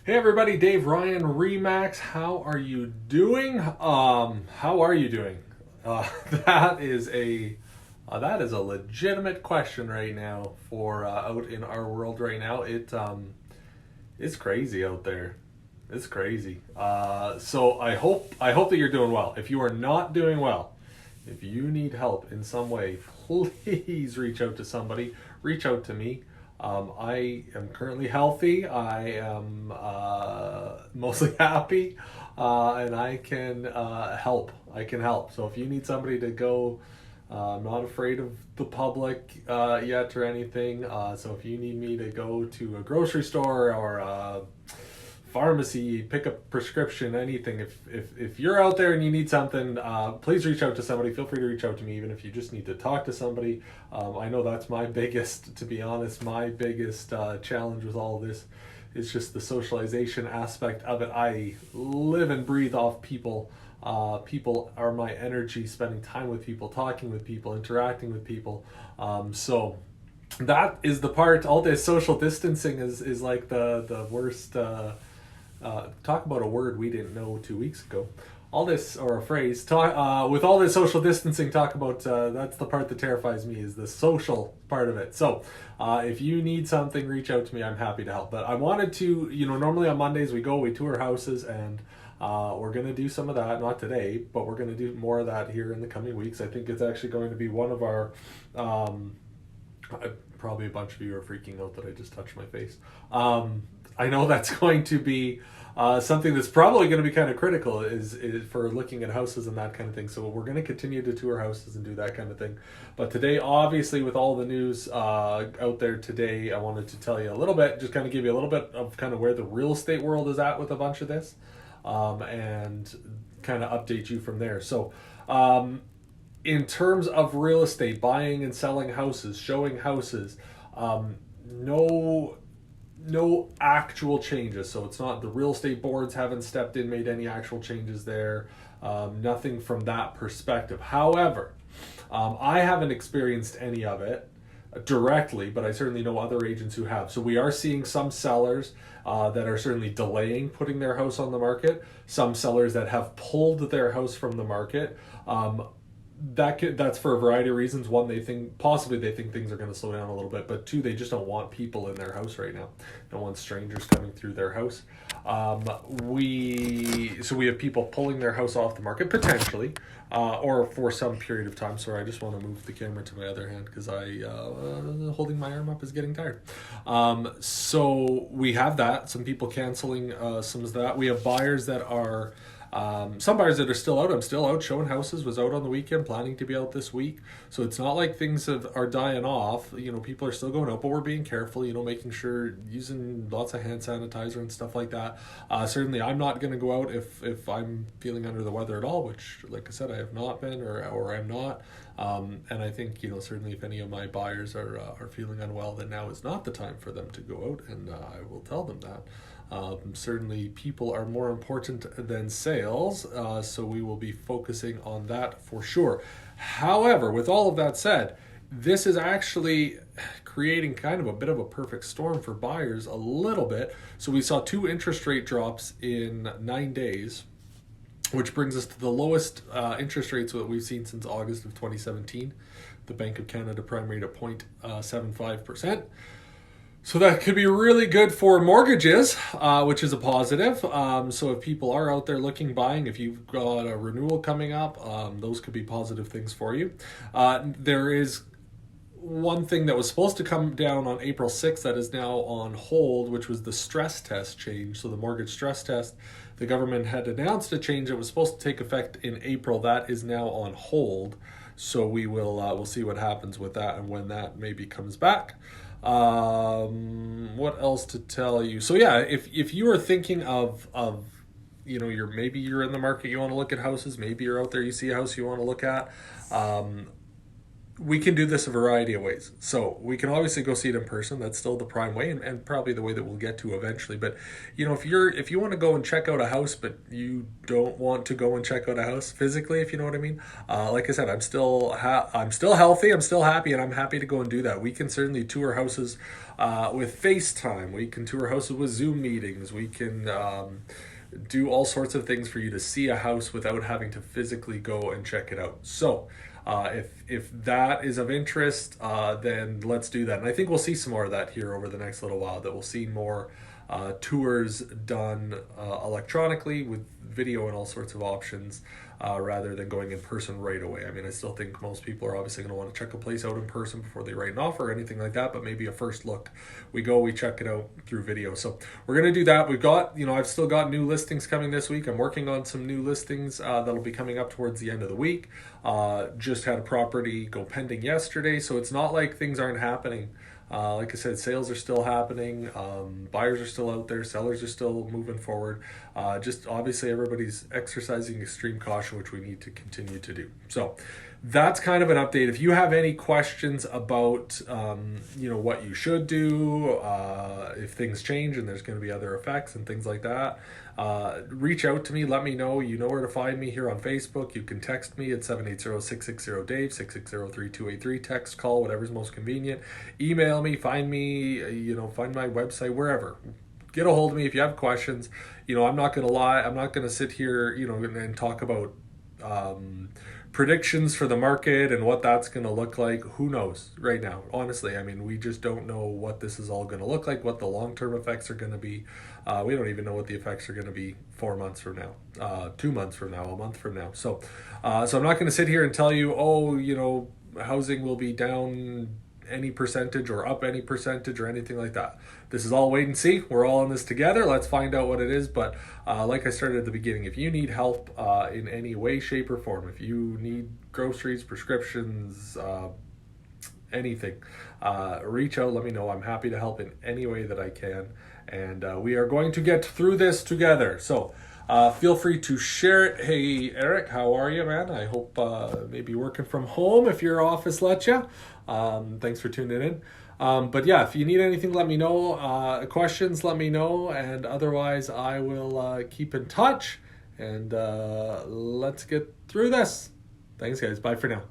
Hey everybody, Dave Ryan Remax. How are you doing? How are you doing? Uh, that is a that is a legitimate question right now for out in our world right now. It's crazy out there. It's crazy. So I hope that you're doing well. If you are not doing well, if you need help in some way, please reach out to somebody. Reach out to me. I am currently healthy. I am mostly happy, and I can help. I can help. So if you need somebody to go, I'm not afraid of the public yet or anything. So if you need me to go to a grocery store or pharmacy, pick a prescription, anything. If you're out there and you need something, please reach out to somebody. Feel free to reach out to me, even if you just need to talk to somebody. I know that's my biggest, to be honest, my biggest challenge with all of this is just the socialization aspect of it. I live and breathe off people. People are my energy, spending time with people, talking with people, interacting with people. So that is the part. All this social distancing is like the worst. Talk about a word we didn't know 2 weeks ago. All this, or a phrase, with all this social distancing, talk about that's the part that terrifies me, is the social part of it. So if you need something, reach out to me. I'm happy to help. But I wanted to, normally on Mondays we tour houses, and we're going to do some of that, not today, but we're going to do more of that here in the coming weeks. I think it's actually going to be one of our probably a bunch of you are freaking out that I just touched my face. I know that's going to be something that's probably going to be kind of critical is for looking at houses and that kind of thing. So we're going to continue to tour houses and do that kind of thing. But today, obviously, with all the news out there today, I wanted to tell you a little bit, just kind of give you a little bit of kind of where the real estate world is at with a bunch of this, and kind of update you from there. So in terms of real estate, buying and selling houses, showing houses, no actual changes. So it's not, the real estate boards haven't stepped in, made any actual changes there. Nothing from that perspective. However, I haven't experienced any of it directly, but I certainly know other agents who have. So we are seeing some sellers that are certainly delaying putting their house on the market. Some sellers that have pulled their house from the market. That's for a variety of reasons. One, they think things are going to slow down a little bit, but two, they just don't want people in their house right now. Don't want strangers coming through their house. We have people pulling their house off the market potentially, or for some period of time. Sorry, I just want to move the camera to my other hand because holding my arm up is getting tired. So we have that. Some people canceling some of that. We have buyers that are. Some buyers that are still out. I'm still out showing houses. Was out on the weekend, planning to be out this week. So it's not like things are dying off. People are still going out, but we're being careful. Making sure, using lots of hand sanitizer and stuff like that. Certainly, I'm not going to go out if I'm feeling under the weather at all, which, like I said, I have not been, or I'm not. And I think certainly if any of my buyers are feeling unwell, then now is not the time for them to go out, and I will tell them that. Certainly people are more important than sales, so we will be focusing on that for sure. However, with all of that said, this is actually creating kind of a bit of a perfect storm for buyers a little bit. So we saw 2 interest rate drops in 9 days, which brings us to the lowest interest rates that we've seen since August of 2017. The Bank of Canada prime rate at 0.75%. So that could be really good for mortgages, which is a positive. So if people are out there buying, if you've got a renewal coming up, those could be positive things for you. There is one thing that was supposed to come down on April 6th that is now on hold, which was the stress test change. So the mortgage stress test, the government had announced a change that was supposed to take effect in April. That is now on hold. So we'll see what happens with that and when that maybe comes back. What else to tell you? So yeah, if you are thinking of you're in the market, you want to look at houses, maybe you're out there, you see a house you want to look at, we can do this a variety of ways. So we can obviously go see it in person. That's still the prime way, and probably the way that we'll get to eventually. But if you want to go and check out a house, but you don't want to go and check out a house physically, if you know what I mean. Like I said, I'm still healthy. I'm still happy, and I'm happy to go and do that. We can certainly tour houses with FaceTime. We can tour houses with Zoom meetings. We can. Do all sorts of things for you to see a house without having to physically go and check it out. So if that is of interest, then let's do that. And I think we'll see some more of that here over the next little while, that we'll see more tours done electronically with video and all sorts of options, rather than going in person right away. I mean, I still think most people are obviously going to want to check a place out in person before they write an offer or anything like that, but maybe a first look. We check it out through video. So we're going to do that. We've got, I've still got new listings coming this week. I'm working on some new listings that'll be coming up towards the end of the week. Just had a property go pending yesterday, so it's not like things aren't happening. Like I said, sales are still happening. Buyers are still out there. Sellers are still moving forward. Just obviously everybody's exercising extreme caution, which we need to continue to do. So that's kind of an update. If you have any questions about, what you should do, if things change and there's going to be other effects and things like that, reach out to me. Let me know. You know where to find me here on Facebook. You can text me at 780-660-DAVE, 660-3283. Text, call, whatever's most convenient. Email me, find me, find my website, wherever. Get a hold of me if you have questions. I'm not going to lie. I'm not going to sit here, and talk about predictions for the market and what that's going to look like. Who knows right now? Honestly, I mean, we just don't know what this is all going to look like, what the long-term effects are going to be. We don't even know what the effects are going to be 4 months from now, 2 months from now, a month from now. So I'm not going to sit here and tell you, housing will be down any percentage or up any percentage or anything like that. This is all wait and see. We're all in this together. Let's find out what it is. But like I started at the beginning, if you need help in any way, shape, or form, if you need groceries, prescriptions, anything, reach out. Let me know. I'm happy to help in any way that I can. And we are going to get through this together. So feel free to share it. Hey, Eric, how are you, man? I hope maybe working from home if your office lets you. Thanks for tuning in. But yeah, if you need anything, let me know. Questions, let me know. And otherwise, I will keep in touch. And let's get through this. Thanks, guys. Bye for now.